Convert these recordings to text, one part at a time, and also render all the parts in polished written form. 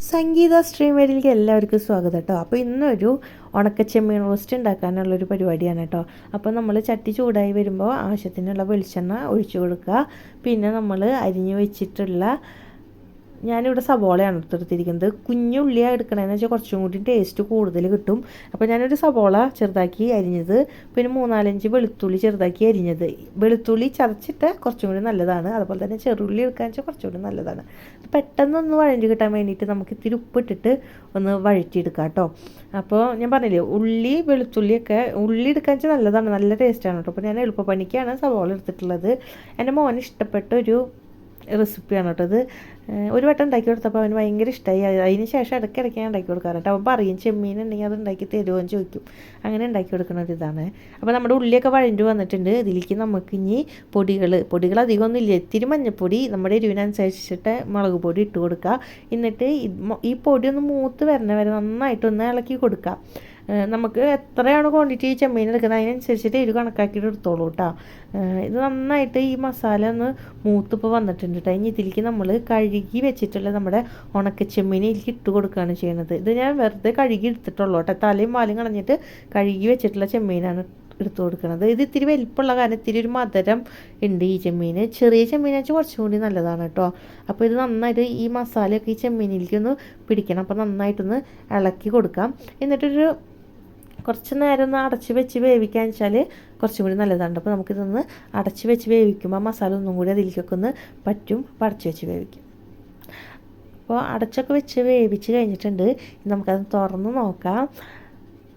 സംഗീത സ്ട്രീമേഡിലേക്ക് എല്ലാവർക്കും സ്വാഗതം കേട്ടോ. അപ്പോൾ ഇന്നൊരു ഉണക്കച്ചെമ്മീൻ റോസ്റ്റ് ഉണ്ടാക്കാനുള്ളൊരു പരിപാടിയാണ് കേട്ടോ. അപ്പോൾ നമ്മൾ ചട്ടി ചൂടായി വരുമ്പോൾ ആവശ്യത്തിനുള്ള വെളിച്ചെണ്ണ ഒഴിച്ചു കൊടുക്കുക. പിന്നെ നമ്മൾ അരിഞ്ഞു വെച്ചിട്ടുള്ള ഞാനിവിടെ സവോളയാണ് എടുത്തിരിക്കുന്നത്. കുഞ്ഞുള്ളിയാണ് എടുക്കണമെന്ന് വെച്ചാൽ കുറച്ചും കൂടി ടേസ്റ്റ് കൂടുതൽ കിട്ടും. അപ്പോൾ ഞാനൊരു സവോള ചെറുതാക്കി അരിഞ്ഞത്, പിന്നെ 3-4 വെളുത്തുള്ളി ചെറുതാക്കി അരിഞ്ഞത്. വെളുത്തുള്ളി ചതച്ചിട്ട് കുറച്ചും കൂടി നല്ലതാണ്. അതുപോലെ തന്നെ ചെറുള്ളി എടുക്കാന്ന് വെച്ചാൽ കുറച്ചും കൂടി നല്ലതാണ്. പെട്ടെന്നൊന്ന് വഴഞ്ഞ് കിട്ടാൻ വേണ്ടിയിട്ട് നമുക്ക് ഇത്തിരി ഉപ്പിട്ടിട്ട് ഒന്ന് വഴറ്റിയെടുക്കാം കേട്ടോ. അപ്പോൾ ഞാൻ പറഞ്ഞില്ലേ, ഉള്ളി വെളുത്തുള്ളിയൊക്കെ ഉള്ളി എടുക്കാന്ന് വെച്ചാൽ നല്ലതാണ്, നല്ല ടേസ്റ്റാണ് കേട്ടോ. അപ്പോൾ ഞാൻ എളുപ്പപ്പണിക്കാണ് സവോള എടുത്തിട്ടുള്ളത്. എൻ്റെ മോന് ഇഷ്ടപ്പെട്ട ഒരു റെസിപ്പിയാണ് കേട്ടോ ഇത്. ഒരു വട്ടം ഉണ്ടാക്കി കൊടുത്തപ്പോൾ അവന് ഭയങ്കര ഇഷ്ടമായി. അതിന് ശേഷം ഇടയ്ക്കിടയ്ക്ക് ഞാൻ ഉണ്ടാക്കി കൊടുക്കാറുണ്ട്. അവൻ പറയും ചെമ്മീൻ ഉണ്ടെങ്കിൽ അത് ഉണ്ടാക്കി തരുമോ എന്ന് ചോദിക്കും. അങ്ങനെ ഉണ്ടാക്കി കൊടുക്കുന്ന ഒരു ഇതാണ്. അപ്പോൾ നമ്മുടെ ഉള്ളിയൊക്കെ വഴഞ്ഞു വന്നിട്ടുണ്ട്. ഇതിലേക്ക് നമുക്ക് ഇനി പൊടികൾ അധികമൊന്നും ഇല്ല. ഇത്തിരി മഞ്ഞൾപ്പൊടി, നമ്മുടെ എരിവിനനുസരിച്ചിട്ട് മുളക് പൊടി ഇട്ട് കൊടുക്കുക. എന്നിട്ട് ഈ പൊടി ഒന്ന് മൂത്ത് വരെ നന്നായിട്ടൊന്ന് ഇളക്കി കൊടുക്കുക. നമുക്ക് എത്രയാണ് ക്വാണ്ടിറ്റി ചെമ്മീൻ എടുക്കുന്നത് അതിനനുസരിച്ചിട്ട് എരിവ് കണക്കാക്കിയിട്ട് എടുത്തോളൂ കേട്ടോ. ഇത് നന്നായിട്ട് ഈ മസാല ഒന്ന് മൂത്തിപ്പോൾ വന്നിട്ടുണ്ട് കേട്ടോ. ഇനി ഇതിലേക്ക് നമ്മൾ കഴുകി വെച്ചിട്ടുള്ള നമ്മുടെ ഉണക്കച്ചെമ്മീൻ ഇതിലേക്ക് ഇട്ട് കൊടുക്കുകയാണ് ചെയ്യുന്നത്. ഇത് ഞാൻ വെറുതെ കഴുകി എടുത്തിട്ടുള്ളൂ കേട്ടോ. തലയും വാലും കളഞ്ഞിട്ട് കഴുകി വെച്ചിട്ടുള്ള ചെമ്മീനാണ് എടുത്തു കൊടുക്കുന്നത്. ഇത് ഇത്തിരി വലിപ്പമുള്ള കാരണം ഇത്തിരി ഒരു മധുരം ഉണ്ട് ഈ ചെമ്മീൻ. ചെറിയ ചെമ്മീനാച്ചാൽ കുറച്ചും കൂടി നല്ലതാണ് കേട്ടോ. അപ്പോൾ ഇത് നന്നായിട്ട് ഈ മസാലയൊക്കെ ഈ ചെമ്മീനിലേക്കൊന്ന് പിടിക്കണം. അപ്പോൾ നന്നായിട്ടൊന്ന് ഇളക്കി കൊടുക്കാം. എന്നിട്ടൊരു കുറച്ച് നേരം ഒന്ന് അടച്ച് വെച്ച് വേവിക്കാന്ന് വെച്ചാൽ കുറച്ചും കൂടി നല്ലതാണ്. അപ്പോൾ നമുക്കിതൊന്ന് അടച്ച് വെച്ച് വേവിക്കുമ്പോൾ മസാല ഒന്നും കൂടി അതിലേക്കൊക്കെ ഒന്ന് പറ്റും. അടച്ച് വെച്ച് വേവിക്കും. അപ്പോൾ അടച്ചൊക്കെ വെച്ച് വേവിച്ച് കഴിഞ്ഞിട്ടുണ്ട്. നമുക്കത് തുറന്ന് നോക്കാം.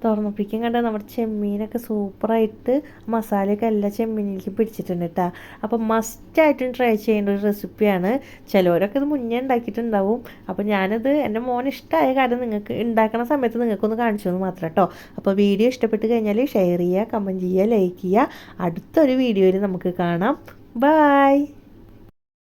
തുറന്നപ്പോഴേക്കും കണ്ട നമ്മുടെ ചെമ്മീനൊക്കെ സൂപ്പറായിട്ട് മസാലയൊക്കെ എല്ലാ ചെമ്മീനിലേക്ക് പിടിച്ചിട്ടുണ്ട് കേട്ടോ. അപ്പോൾ മസ്റ്റായിട്ടും ട്രൈ ചെയ്യേണ്ട ഒരു റെസിപ്പിയാണ്. ചിലവരൊക്കെ ഇത് മുന്നേ ഉണ്ടാക്കിയിട്ടുണ്ടാവും. അപ്പോൾ ഞാനത് എൻ്റെ മോന് ഇഷ്ടമായ കാര്യം നിങ്ങൾക്ക് ഉണ്ടാക്കുന്ന സമയത്ത് നിങ്ങൾക്കൊന്ന് കാണിച്ചു എന്ന് മാത്രം കേട്ടോ. അപ്പോൾ വീഡിയോ ഇഷ്ടപ്പെട്ട് കഴിഞ്ഞാൽ ഷെയർ ചെയ്യുക, കമൻറ്റ് ചെയ്യുക, ലൈക്ക് ചെയ്യുക. അടുത്തൊരു വീഡിയോയിൽ നമുക്ക് കാണാം. ബായ്.